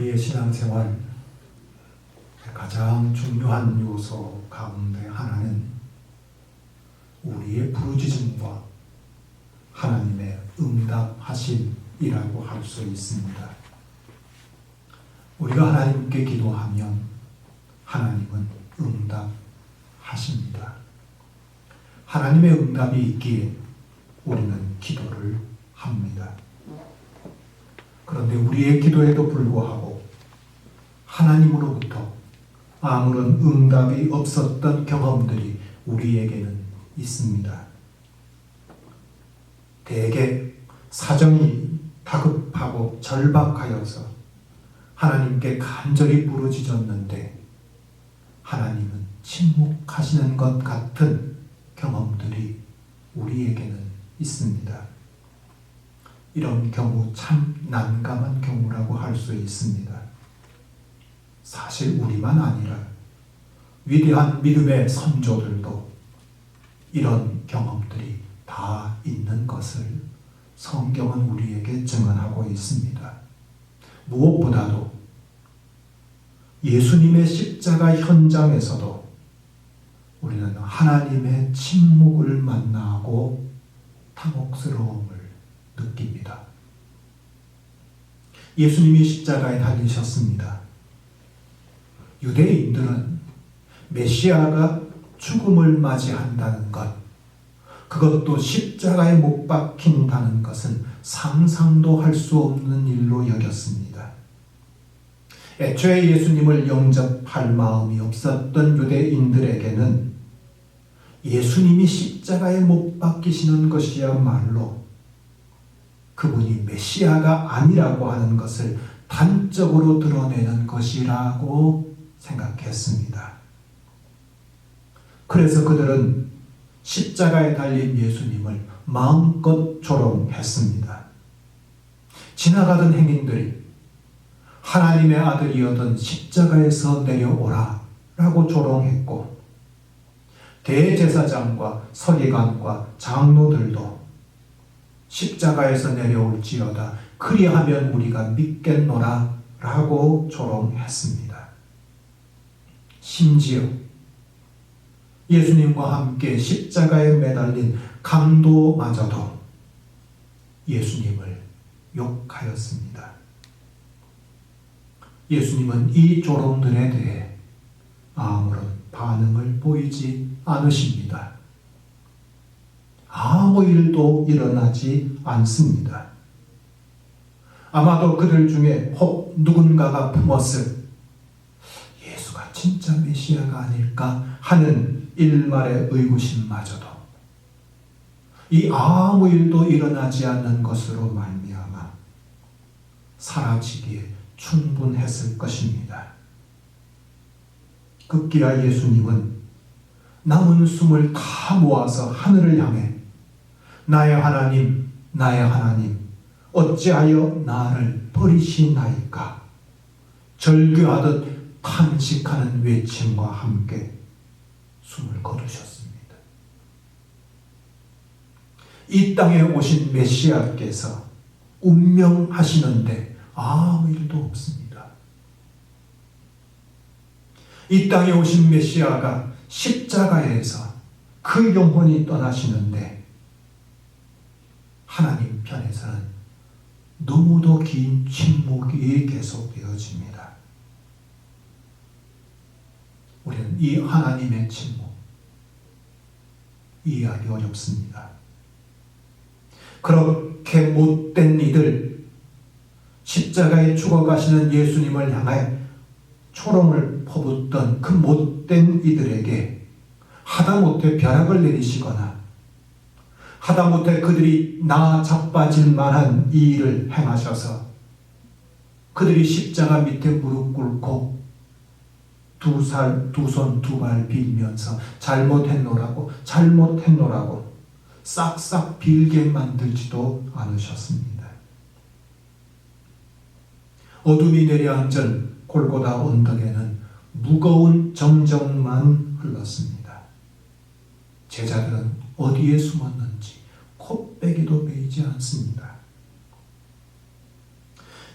우리의 신앙생활 가장 중요한 요소 가운데 하나는 우리의 부르짖음과 하나님의 응답하심이라고 할 수 있습니다. 우리가 하나님께 기도하면 하나님은 응답하십니다. 하나님의 응답이 있기에 우리는 기도를 합니다. 그런데 우리의 기도에도 불구하고 하나님으로부터 아무런 응답이 없었던 경험들이 우리에게는 있습니다. 대개 사정이 다급하고 절박하여서 하나님께 간절히 부르짖었는데 하나님은 침묵하시는 것 같은 경험들이 우리에게는 있습니다. 이런 경우 참 난감한 경우라고 할 수 있습니다. 사실 우리만 아니라 위대한 믿음의 선조들도 이런 경험들이 다 있는 것을 성경은 우리에게 증언하고 있습니다. 무엇보다도 예수님의 십자가 현장에서도 우리는 하나님의 침묵을 만나고 당혹스러움을 느낍니다. 예수님이 십자가에 달리셨습니다. 유대인들은 메시아가 죽음을 맞이한다는 것, 그것도 십자가에 못 박힌다는 것은 상상도 할 수 없는 일로 여겼습니다. 애초에 예수님을 영접할 마음이 없었던 유대인들에게는 예수님이 십자가에 못 박히시는 것이야말로 그분이 메시아가 아니라고 하는 것을 단적으로 드러내는 것이라고 생각했습니다. 그래서 그들은 십자가에 달린 예수님을 마음껏 조롱했습니다. 지나가던 행인들이 하나님의 아들이었던 십자가에서 내려오라 라고 조롱했고, 대제사장과 서기관과 장로들도 십자가에서 내려올지어다 그리하면 우리가 믿겠노라 라고 조롱했습니다. 심지어 예수님과 함께 십자가에 매달린 강도마저도 예수님을 욕하였습니다. 예수님은 이 조롱들에 대해 아무런 반응을 보이지 않으십니다. 아무 일도 일어나지 않습니다. 아마도 그들 중에 혹 누군가가 품었을 예수가 진짜 메시아가 아닐까 하는 일말의 의구심마저도 이 아무 일도 일어나지 않는 것으로 말미암아 사라지기에 충분했을 것입니다. 급기야 예수님은 남은 숨을 다 모아서 하늘을 향해 나의 하나님, 나의 하나님, 어찌하여 나를 버리시나이까? 절규하듯 탄식하는 외침과 함께 숨을 거두셨습니다. 이 땅에 오신 메시아께서 운명하시는데 아무 일도 없습니다. 이 땅에 오신 메시아가 십자가에서 그 영혼이 떠나시는데 하나님 편에서는 너무도 긴 침묵이 계속되어집니다. 우리는 이 하나님의 침묵 이해하기 어렵습니다. 그렇게 못된 이들, 십자가에 죽어가시는 예수님을 향해 초롱을 퍼붓던 그 못된 이들에게 하다못해 벼락을 내리시거나 하다못해 그들이 나 자빠질 만한 이 일을 행하셔서 그들이 십자가 밑에 무릎 꿇고 두 손 두 발 빌면서 잘못했노라고 싹싹 빌게 만들지도 않으셨습니다. 어둠이 내려앉은 골고다 언덕에는 무거운 정적만 흘렀습니다. 제자들은 어디에 숨었는지 코빼기도 베이지 않습니다.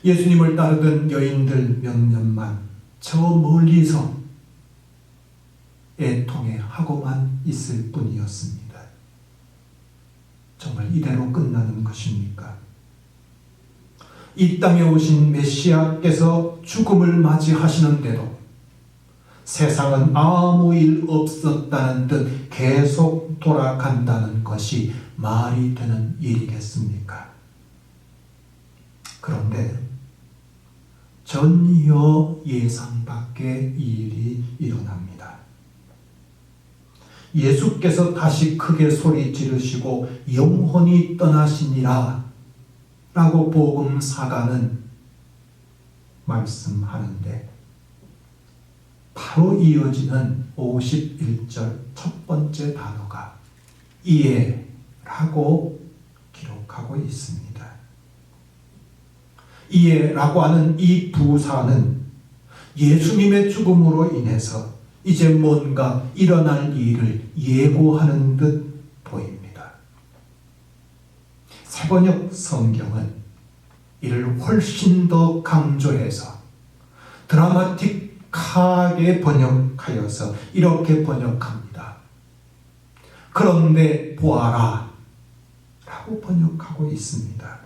예수님을 따르던 여인들 몇몇만 저 멀리서 애통해 하고만 있을 뿐이었습니다. 정말 이대로 끝나는 것입니까? 이 땅에 오신 메시아께서 죽음을 맞이하시는데도 세상은 아무 일 없었다는 듯 계속 돌아간다는 것이 말이 되는 일이겠습니까? 그런데 전혀 예상 밖의 일이 일어납니다. 예수께서 다시 크게 소리 지르시고 영혼이 떠나시니라 라고 복음사가는 말씀하는데, 바로 이어지는 51절 첫 번째 단어가 이에라고 기록하고 있습니다. 이에라고 하는 이 부사는 예수님의 죽음으로 인해서 이제 뭔가 일어날 일을 예고하는 듯 보입니다. 새번역 성경은 이를 훨씬 더 강조해서 드라마틱하게 번역하여서 이렇게 번역합니다. 그런데 보아라 라고 번역하고 있습니다.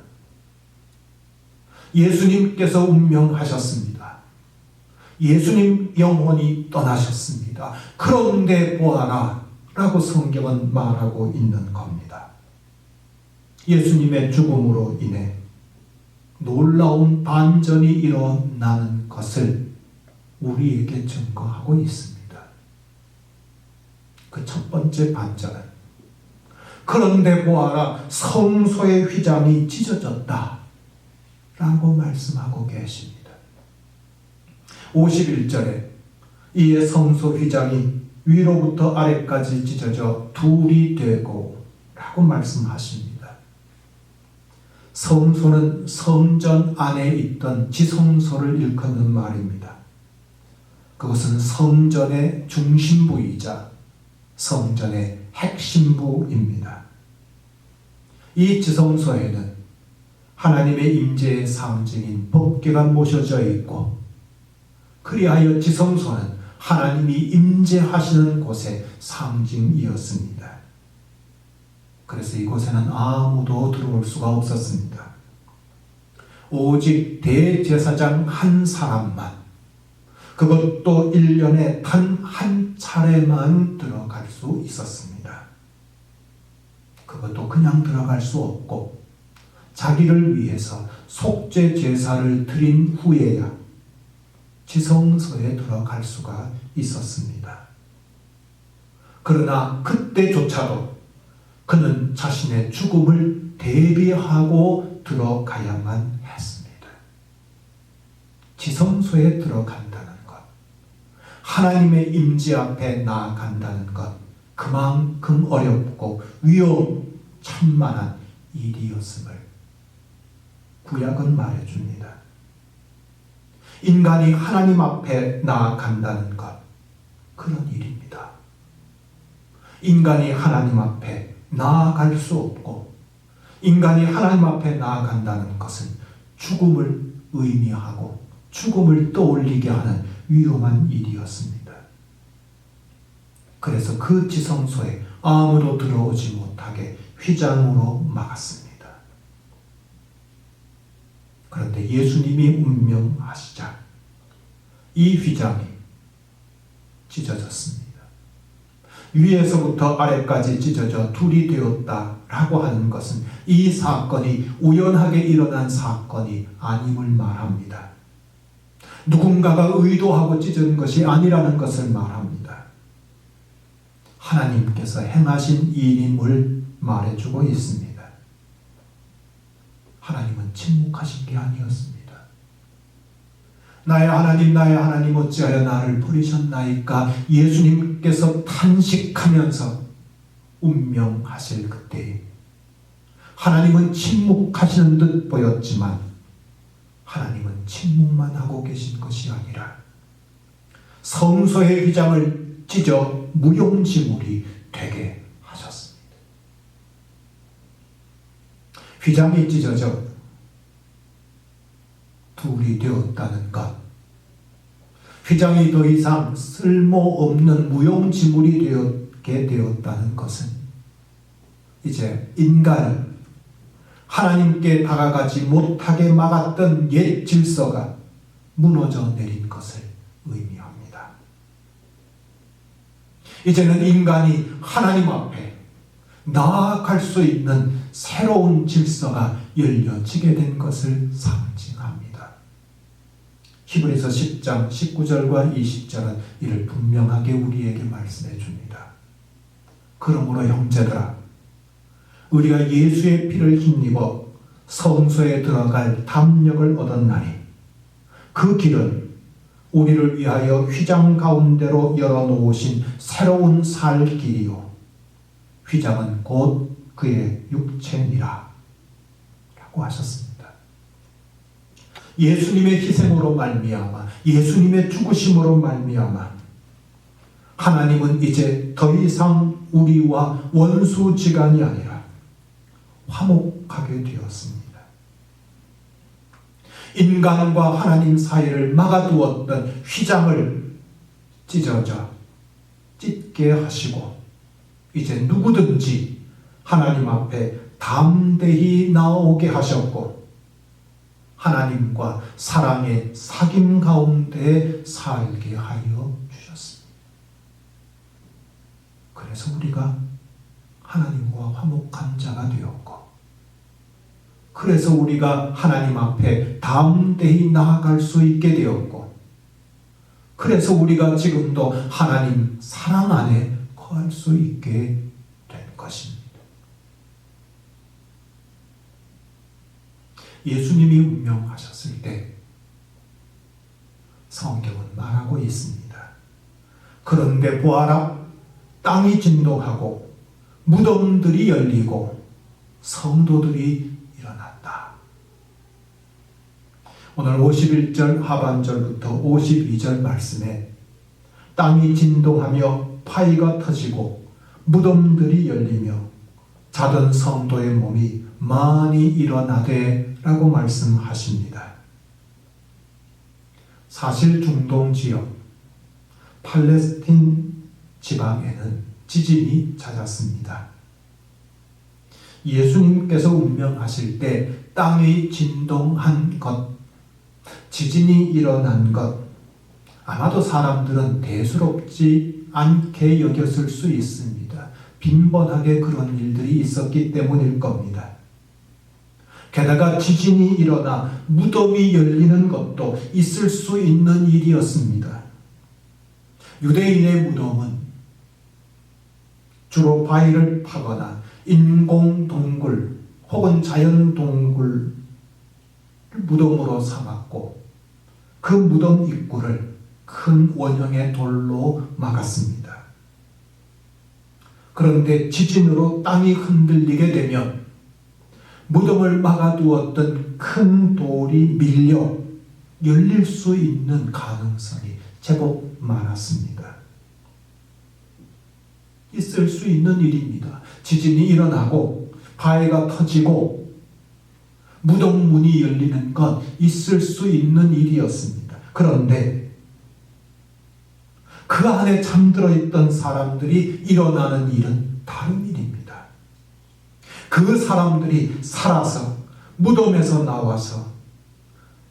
예수님께서 운명하셨습니다. 예수님 영혼이 떠나셨습니다. 그런데 보아라 라고 성경은 말하고 있는 겁니다. 예수님의 죽음으로 인해 놀라운 반전이 일어나는 것을 우리에게 증거하고 있습니다. 그 첫 번째 반전은, 그런데 보아라 성소의 휘장이 찢어졌다 라고 말씀하고 계십니다. 51절에 이에 성소 휘장이 위로부터 아래까지 찢어져 둘이 되고 라고 말씀하십니다. 성소는 성전 안에 있던 지성소를 일컫는 말입니다. 그것은 성전의 중심부이자 성전의 핵심부입니다. 이 지성소에는 하나님의 임재의 상징인 법궤가 모셔져 있고, 그리하여 지성소는 하나님이 임재하시는 곳의 상징이었습니다. 그래서 이곳에는 아무도 들어올 수가 없었습니다. 오직 대제사장 한 사람만, 그것도 1년에 단 한 차례만 들어갈 수 있었습니다. 그것도 그냥 들어갈 수 없고 자기를 위해서 속죄 제사를 드린 후에야 지성소에 들어갈 수가 있었습니다. 그러나 그때조차도 그는 자신의 죽음을 대비하고 들어가야만 했습니다. 지성소에 들어간다는 것, 하나님의 임재 앞에 나아간다는 것, 그만큼 어렵고 위험천만한 일이었음을 구약은 말해줍니다. 인간이 하나님 앞에 나아간다는 것, 그런 일입니다. 인간이 하나님 앞에 나아갈 수 없고, 인간이 하나님 앞에 나아간다는 것은 죽음을 의미하고 죽음을 떠올리게 하는 위험한 일이었습니다. 그래서 그 지성소에 아무도 들어오지 못하게 휘장으로 막았습니다. 그런데 예수님이 운명하시자 이 휘장이 찢어졌습니다. 위에서부터 아래까지 찢어져 둘이 되었다라고 하는 것은 이 사건이 우연하게 일어난 사건이 아님을 말합니다. 누군가가 의도하고 찢은 것이 아니라는 것을 말합니다. 하나님께서 행하신 일임을 말해주고 있습니다. 하나님은 침묵하신 게 아니었습니다. 나의 하나님 어찌하여 나를 버리셨나이까 예수님께서 탄식하면서 운명하실 그때에 하나님은 침묵하시는 듯 보였지만 하나님은 침묵만 하고 계신 것이 아니라 성소의 휘장을 찢어 무용지물이 되게 하셨습니다. 휘장이 찢어져 둘이 되었다는 것. 휘장이 더 이상 쓸모없는 무용지물이 되게 되었다는 것은 이제 인간이 하나님께 다가가지 못하게 막았던 옛 질서가 무너져 내린 것을 의미합니다. 이제는 인간이 하나님 앞에 나아갈 수 있는 새로운 질서가 열려지게 된 것을 상징합니다. 히브리서 10장 19절과 20절은 이를 분명하게 우리에게 말씀해 줍니다. 그러므로 형제들아, 우리가 예수의 피를 힘입어 성소에 들어갈 담력을 얻었나니 그 길은 우리를 위하여 휘장 가운데로 열어놓으신 새로운 살 길이요 휘장은 곧 그의 육체니라 라고 하셨습니다. 예수님의 희생으로 말미암아, 예수님의 죽으심으로 말미암아 하나님은 이제 더 이상 우리와 원수지간이 아니라 화목하게 되었습니다. 인간과 하나님 사이를 막아두었던 휘장을 찢게 하시고 이제 누구든지 하나님 앞에 담대히 나오게 하셨고 하나님과 사랑의 사귐 가운데 살게 하여 주셨습니다. 그래서 우리가 하나님과 화목한 자가 되었고, 그래서 우리가 하나님 앞에 담대히 나아갈 수 있게 되었고, 그래서 우리가 지금도 하나님 사랑 안에 거할 수 있게 된 것입니다. 예수님이 운명하셨을 때 성경은 말하고 있습니다. 그런데 보아라, 땅이 진동하고 무덤들이 열리고 성도들이 일어났다. 오늘 51절 하반절부터 52절 말씀에 땅이 진동하며 파이가 터지고 무덤들이 열리며 자던 성도의 몸이 많이 일어나되 라고 말씀하십니다. 사실 중동 지역 팔레스틴 지방에는 지진이 잦았습니다. 예수님께서 운명하실 때 땅이 진동한 것, 지진이 일어난 것, 아마도 사람들은 대수롭지 않게 여겼을 수 있습니다. 빈번하게 그런 일들이 있었기 때문일 겁니다. 게다가 지진이 일어나 무덤이 열리는 것도 있을 수 있는 일이었습니다. 유대인의 무덤은 주로 바위를 파거나 인공 동굴 혹은 자연 동굴을 무덤으로 삼았고 그 무덤 입구를 큰 원형의 돌로 막았습니다. 그런데 지진으로 땅이 흔들리게 되면 무덤을 막아두었던 큰 돌이 밀려 열릴 수 있는 가능성이 제법 많았습니다. 있을 수 있는 일입니다. 지진이 일어나고 바위가 터지고 무덤 문이 열리는 건 있을 수 있는 일이었습니다. 그런데 그 안에 잠들어 있던 사람들이 일어나는 일은 다른 일입니다. 그 사람들이 살아서 무덤에서 나와서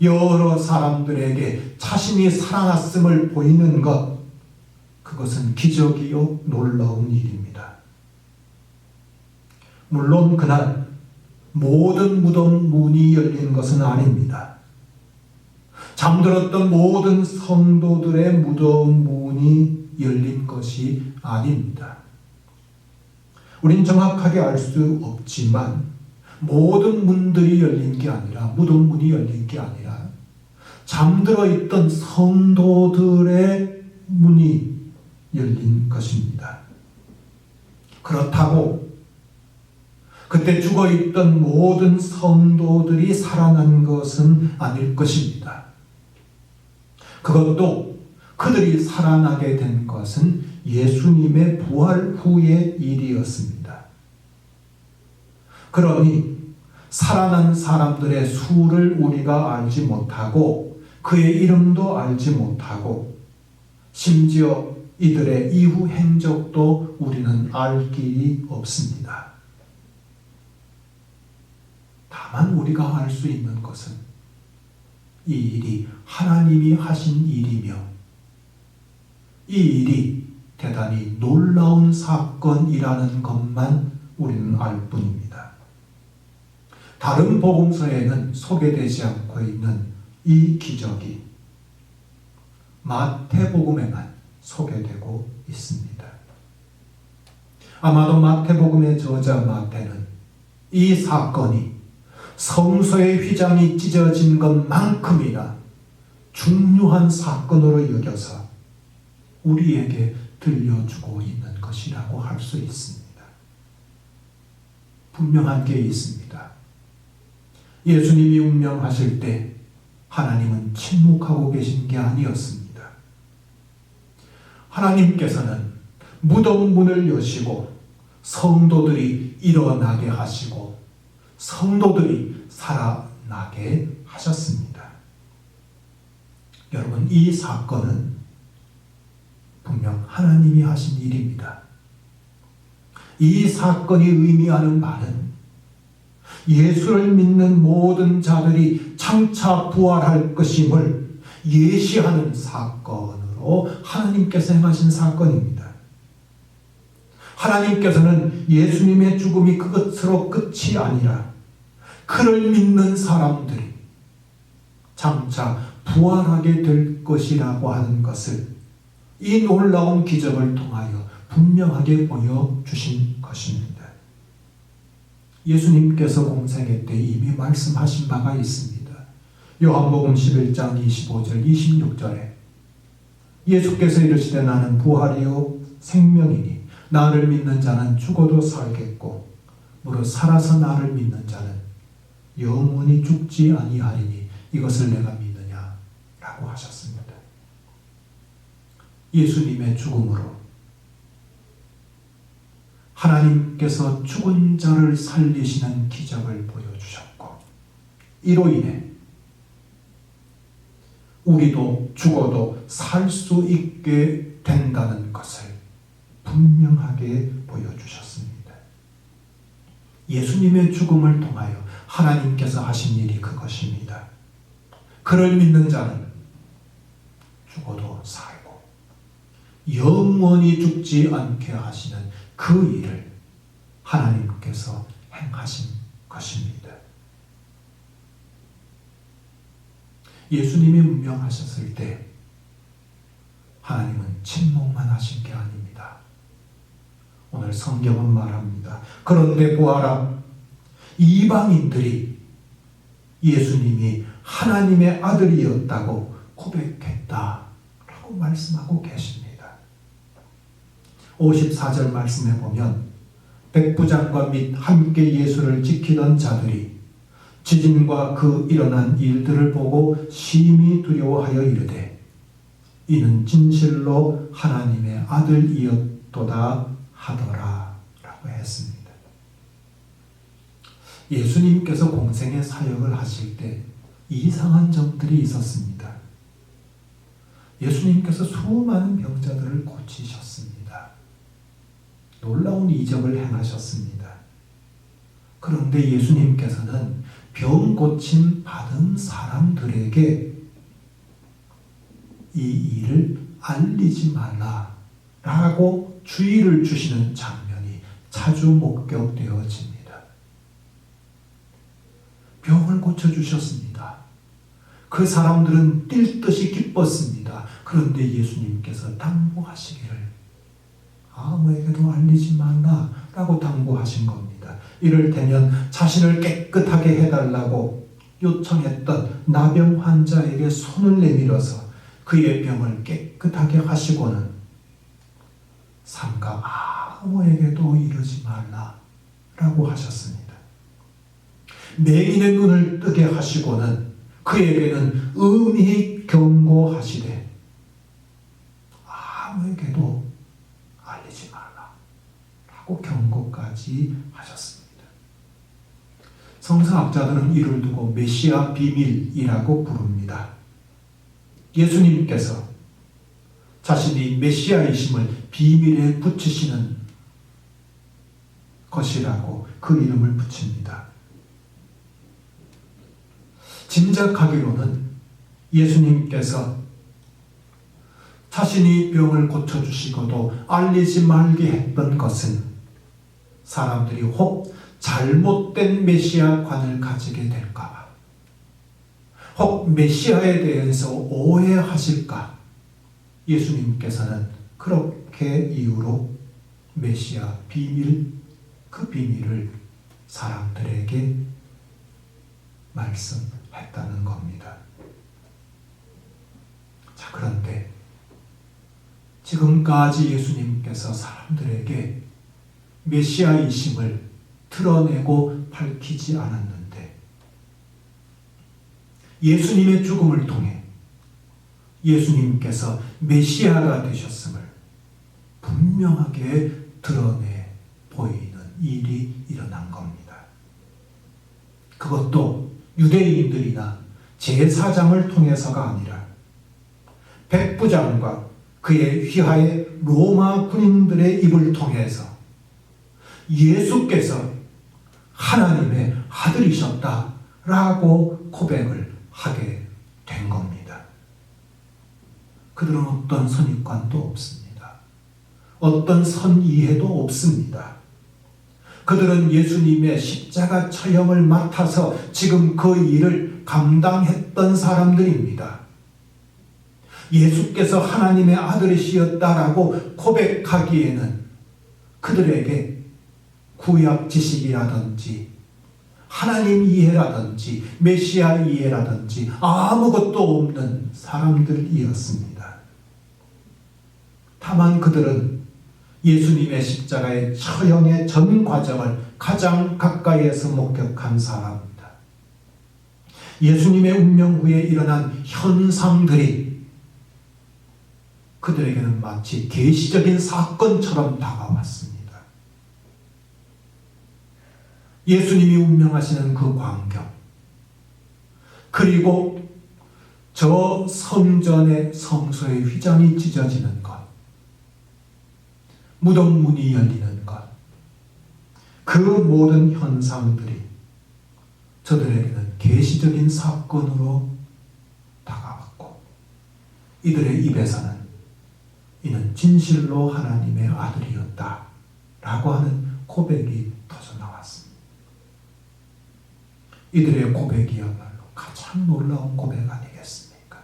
여러 사람들에게 자신이 살아났음을 보이는 것, 그것은 기적이요 놀라운 일입니다. 물론 그날 모든 무덤 문이 열린 것은 아닙니다. 잠들었던 모든 성도들의 무덤 문이 열린 것이 아닙니다. 우린 정확하게 알 수 없지만 모든 문들이 열린 게 아니라, 무덤 문이 열린 게 아니라 잠들어 있던 성도들의 문이 열린 것입니다. 그렇다고 그때 죽어있던 모든 성도들이 살아난 것은 아닐 것입니다. 그것도 그들이 살아나게 된 것은 예수님의 부활 후의 일이었습니다. 그러니 살아난 사람들의 수를 우리가 알지 못하고 그의 이름도 알지 못하고 심지어 이들의 이후 행적도 우리는 알 길이 없습니다. 다만 우리가 알 수 있는 것은 이 일이 하나님이 하신 일이며 이 일이 대단히 놀라운 사건이라는 것만 우리는 알 뿐입니다. 다른 복음서에는 소개되지 않고 있는 이 기적이 마태복음에만 소개되고 있습니다. 아마도 마태복음의 저자 마태는 이 사건이 성소의 휘장이 찢어진 것만큼이나 중요한 사건으로 여겨서 우리에게 들려주고 있는 것이라고 할 수 있습니다. 분명한 게 있습니다. 예수님이 운명하실 때 하나님은 침묵하고 계신 게 아니었습니다. 하나님께서는 무덤 문을 여시고 성도들이 일어나게 하시고 성도들이 살아나게 하셨습니다. 여러분, 이 사건은 분명 하나님이 하신 일입니다. 이 사건이 의미하는 바는 예수를 믿는 모든 자들이 장차 부활할 것임을 예시하는 사건으로 하나님께서 행하신 사건입니다. 하나님께서는 예수님의 죽음이 그것으로 끝이 아니라 그를 믿는 사람들이 장차 부활하게 될 것이라고 하는 것을 이 놀라운 기적을 통하여 분명하게 보여주신 것입니다. 예수님께서 공생애 때 이미 말씀하신 바가 있습니다. 요한복음 11장 25절 26절에 예수께서 이르시되 나는 부활이요 생명이니 나를 믿는 자는 죽어도 살겠고 무릇 살아서 나를 믿는 자는 영원히 죽지 아니하리니 이것을 내가 믿느냐 라고 하셨습니다. 예수님의 죽음으로 하나님께서 죽은 자를 살리시는 기적을 보여주셨고 이로 인해 우리도 죽어도 살 수 있게 된다는 것을 분명하게 보여주셨습니다. 예수님의 죽음을 통하여 하나님께서 하신 일이 그것입니다. 그를 믿는 자는 죽어도 살고 영원히 죽지 않게 하시는 그 일을 하나님께서 행하신 것입니다. 예수님이 운명하셨을 때 하나님은 침묵만 하신 게 아닙니다. 오늘 성경은 말합니다. 그런데 보아라, 이방인들이 예수님이 하나님의 아들이었다고 고백했다라고 말씀하고 계십니다. 54절 말씀에 보면 백부장과 및 함께 예수를 지키던 자들이 지진과 그 일어난 일들을 보고 심히 두려워하여 이르되 이는 진실로 하나님의 아들이었도다 하더라 라고 했습니다. 예수님께서 공생의 사역을 하실 때 이상한 점들이 있었습니다. 예수님께서 수많은 병자들을 고치셨습니다. 놀라운 이적을 행하셨습니다. 그런데 예수님께서는 병 고침 받은 사람들에게 이 일을 알리지 말라라고 주의를 주시는 장면이 자주 목격되어집니다. 병을 고쳐주셨습니다. 그 사람들은 뛸 듯이 기뻤습니다. 그런데 예수님께서 당부하시기를 아무에게도 알리지 말라라고 당부하신 겁니다. 이를테면 자신을 깨끗하게 해달라고 요청했던 나병 환자에게 손을 내밀어서 그의 병을 깨끗하게 하시고는 삼가 아무에게도 이르지 말라라고 하셨습니다. 맹인의 눈을 뜨게 하시고는 그에게는 음히 경고하시되 아무에게도 알리지 말라라고 경고까지 하셨습니다. 성서학자들은 이를 두고 메시아 비밀이라고 부릅니다. 예수님께서 자신이 메시아이심을 비밀에 붙이시는 것이라고 그 이름을 붙입니다. 짐작하기로는 예수님께서 자신이 병을 고쳐주시고도 알리지 말게 했던 것은 사람들이 혹 잘못된 메시아관을 가지게 될까봐, 혹 메시아에 대해서 오해하실까, 예수님께서는 그렇게 이유로 메시아 비밀, 그 비밀을 사람들에게 말씀했다는 겁니다. 자, 그런데 지금까지 예수님께서 사람들에게 메시아이심을 드러내고 밝히지 않았는데 예수님의 죽음을 통해 예수님께서 메시아가 되셨음을 분명하게 드러내 보이는 일이 일어난 겁니다. 그것도 유대인들이나 제사장을 통해서가 아니라 백부장과 그의 휘하의 로마 군인들의 입을 통해서 예수께서 하나님의 아들이셨다라고 고백을 하게 된 겁니다. 그들은 어떤 선입관도 없습니다. 어떤 선이해도 없습니다. 그들은 예수님의 십자가 처형을 맡아서 지금 그 일을 감당했던 사람들입니다. 예수께서 하나님의 아들이시였다라고 고백하기에는 그들에게 구약 지식이라든지 하나님 이해라든지 메시아 이해라든지 아무것도 없는 사람들이었습니다. 다만 그들은 예수님의 십자가의 처형의 전 과정을 가장 가까이에서 목격한 사람입니다. 예수님의 운명 후에 일어난 현상들이 그들에게는 마치 계시적인 사건처럼 다가왔습니다. 예수님이 운명하시는 그 광경, 그리고 저 성전의 성소의 휘장이 찢어지는 것, 무덤 문이 열리는 것, 그 모든 현상들이 저들에게는 계시적인 사건으로 다가왔고 이들의 입에서는 이는 진실로 하나님의 아들이었다 라고 하는 고백이 터져 나왔습니다. 이들의 고백이야말로 가장 놀라운 고백 아니겠습니까?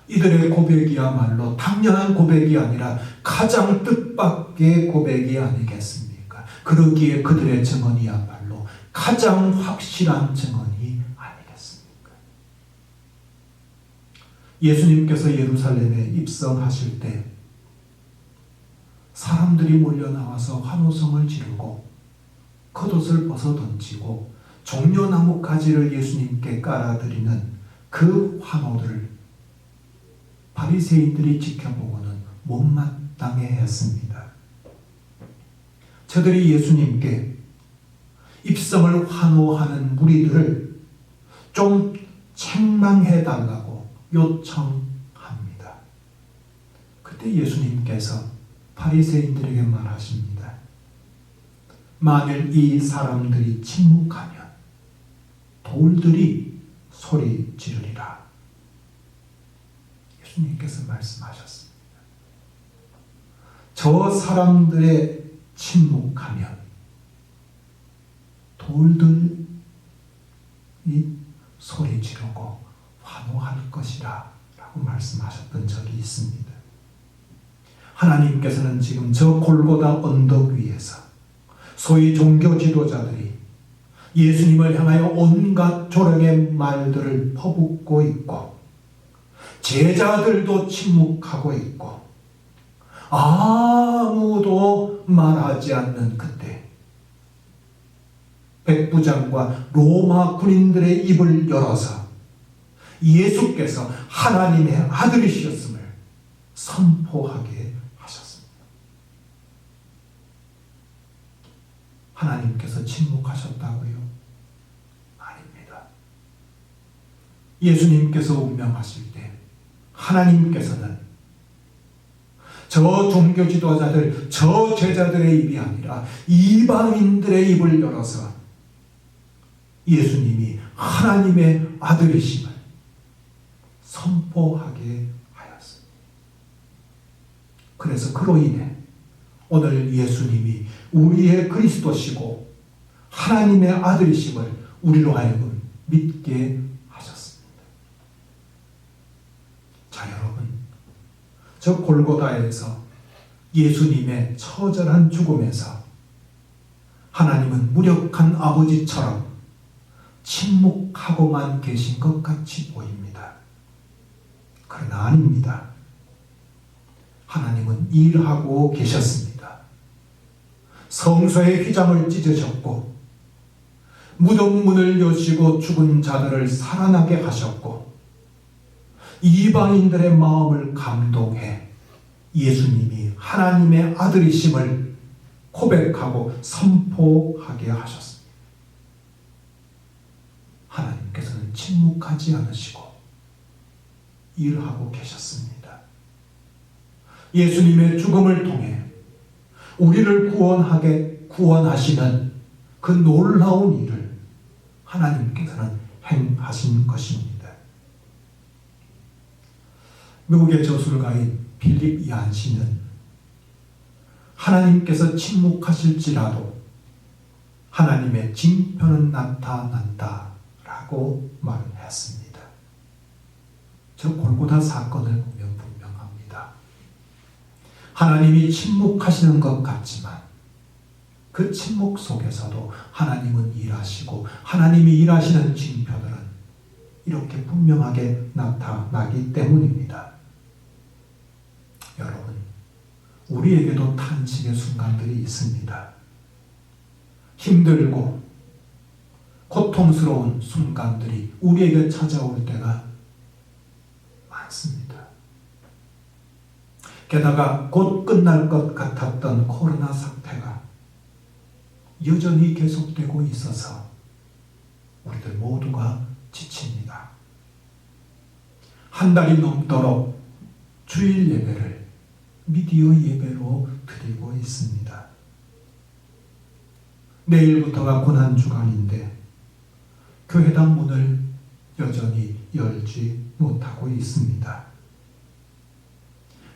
이들의 고백이야말로 당연한 고백이 아니라 가장 뜻밖의 고백이 아니겠습니까? 그러기에 그들의 증언이야말로 가장 확실한 증언이 아니겠습니까? 예수님께서 예루살렘에 입성하실 때 사람들이 몰려나와서 환호성을 지르고 겉옷을 벗어 던지고 종려나무 가지를 예수님께 깔아드리는 그 환호를 바리새인들이 지켜보고는 못마땅해 했습니다. 저들이 예수님께 입성을 환호하는 무리들을 좀 책망해달라고 요청합니다. 그때 예수님께서 바리새인들에게 말하십니다. 만일 이 사람들이 침묵하면 돌들이 소리 지르리라. 예수님께서 말씀하셨습니다. 저 사람들의 침묵하면 돌들이 소리 지르고 환호할 것이라 라고 말씀하셨던 적이 있습니다. 하나님께서는 지금 저 골고다 언덕 위에서 소위 종교 지도자들이 예수님을 향하여 온갖 조롱의 말들을 퍼붓고 있고 제자들도 침묵하고 있고 아무도 말하지 않는 그때 백부장과 로마 군인들의 입을 열어서 예수께서 하나님의 아들이셨음을 선포하게 하셨습니다. 하나님께서 침묵하셨다고요? 아닙니다. 예수님께서 운명하실 때 하나님께서는 저 종교 지도자들, 저 제자들의 입이 아니라 이방인들의 입을 열어서 예수님이 하나님의 아들이심을 선포하게 하였습니다. 그래서 그로 인해 오늘 예수님이 우리의 그리스도시고 하나님의 아들이심을 우리로 하여금 믿게 하셨습니다. 자, 여러분, 저 골고다에서 예수님의 처절한 죽음에서 하나님은 무력한 아버지처럼 침묵하고만 계신 것 같이 보입니다. 그러나 아닙니다. 하나님은 일하고 계셨습니다. 성소의 휘장을 찢으셨고 무덤 문을 여시고 죽은 자들을 살아나게 하셨고 이방인들의 마음을 감동해 예수님이 하나님의 아들이심을 고백하고 선포하게 하셨습니다. 하나님께서는 침묵하지 않으시고 일하고 계셨습니다. 예수님의 죽음을 통해 우리를 구원하시는 그 놀라운 일을 하나님께서는 행하신 것입니다. 미국의 저술가인 필립 얀시는 하나님께서 침묵하실지라도 하나님의 징표는 나타난다 라고 말을 했습니다. 저 골고다 사건을 보면 분명합니다. 하나님이 침묵하시는 것 같지만 그 침묵 속에서도 하나님은 일하시고 하나님이 일하시는 징표들은 이렇게 분명하게 나타나기 때문입니다. 여러분, 우리에게도 탄식의 순간들이 있습니다. 힘들고 고통스러운 순간들이 우리에게 찾아올 때가 많습니다. 게다가 곧 끝날 것 같았던 코로나 사태가 여전히 계속되고 있어서 우리들 모두가 지칩니다. 한 달이 넘도록 주일 예배를 미디어 예배로 드리고 있습니다. 내일부터가 고난주간인데 교회당 문을 여전히 열지 못하고 있습니다.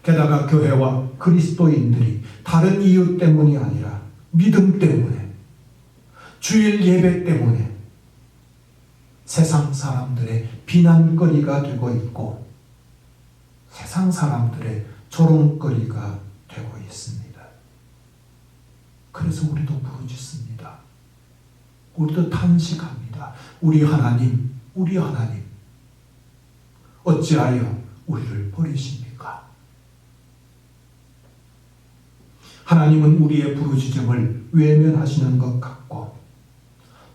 게다가 교회와 그리스도인들이 다른 이유 때문이 아니라 믿음 때문에, 주일 예배 때문에 세상 사람들의 비난거리가 되고 있고 세상 사람들의 조롱거리가 되고 있습니다. 그래서 우리도 부르짖습니다. 우리도 탄식합니다. 우리 하나님, 어찌하여 우리를 버리십니까? 하나님은 우리의 부르짖음을 외면하시는 것 같고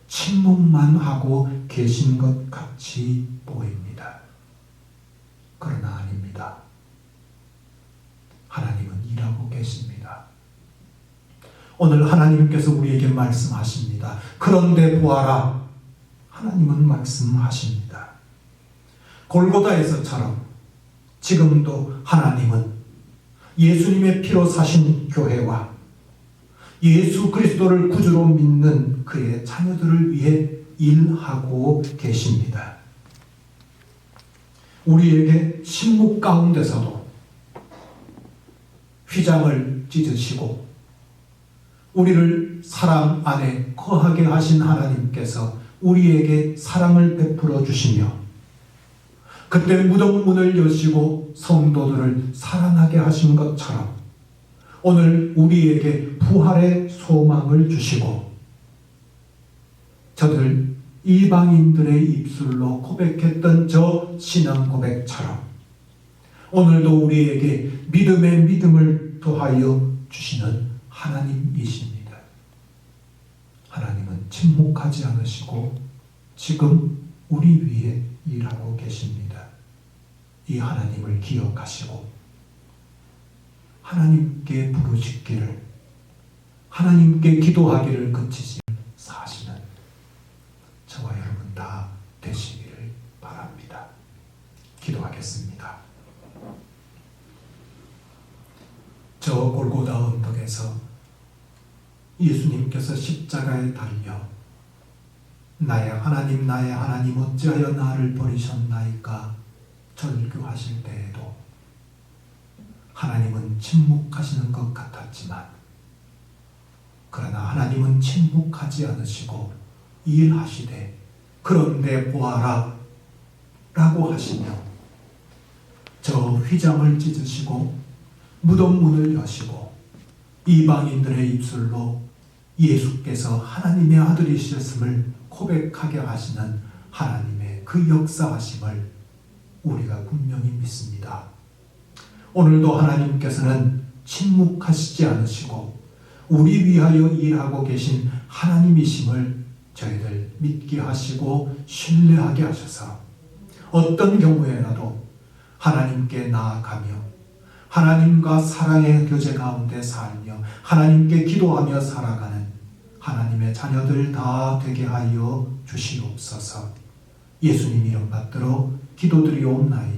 침묵만 하고 계신 것 같이 보입니다. 그러나 아닙니다. 하나님은 일하고 계십니다. 오늘 하나님께서 우리에게 말씀하십니다. 그런데 보아라. 하나님은 말씀하십니다. 골고다에서처럼 지금도 하나님은 예수님의 피로 사신 교회와 예수 그리스도를 구주로 믿는 그의 자녀들을 위해 일하고 계십니다. 우리에게 침묵 가운데서도 휘장을 찢으시고 우리를 사랑 안에 거하게 하신 하나님께서 우리에게 사랑을 베풀어 주시며 그때 무덤 문을 여시고 성도들을 살아나게 하신 것처럼 오늘 우리에게 부활의 소망을 주시고 저들 이방인들의 입술로 고백했던 저 신앙 고백처럼 오늘도 우리에게 믿음의 믿음을 더하여 주시는 하나님이십니다. 하나님은 침묵하지 않으시고 지금 우리 위에 일하고 계십니다. 이 하나님을 기억하시고 하나님께 부르짖기를 하나님께 기도하기를 그치지 사시는 저와 여러분 다 되시기를 바랍니다. 기도하겠습니다. 저 골고다 언덕에서 예수님께서 십자가에 달려 나의 하나님 어찌하여 나를 버리셨나이까 절규하실 때에도 하나님은 침묵하시는 것 같았지만 그러나 하나님은 침묵하지 않으시고 일하시되 그런데 보아라 라고 하시며 저 휘장을 찢으시고 무덤 문을 여시고 이방인들의 입술로 예수께서 하나님의 아들이셨음을 고백하게 하시는 하나님의 그 역사하심을 우리가 분명히 믿습니다. 오늘도 하나님께서는 침묵하시지 않으시고 우리 위하여 일하고 계신 하나님이심을 저희들 믿게 하시고 신뢰하게 하셔서 어떤 경우에라도 하나님께 나아가며 하나님과 사랑의 교제 가운데 살며 하나님께 기도하며 살아가는 하나님의 자녀들 다 되게 하여 주시옵소서. 예수님 이름 받들어 기도드리옵나이다.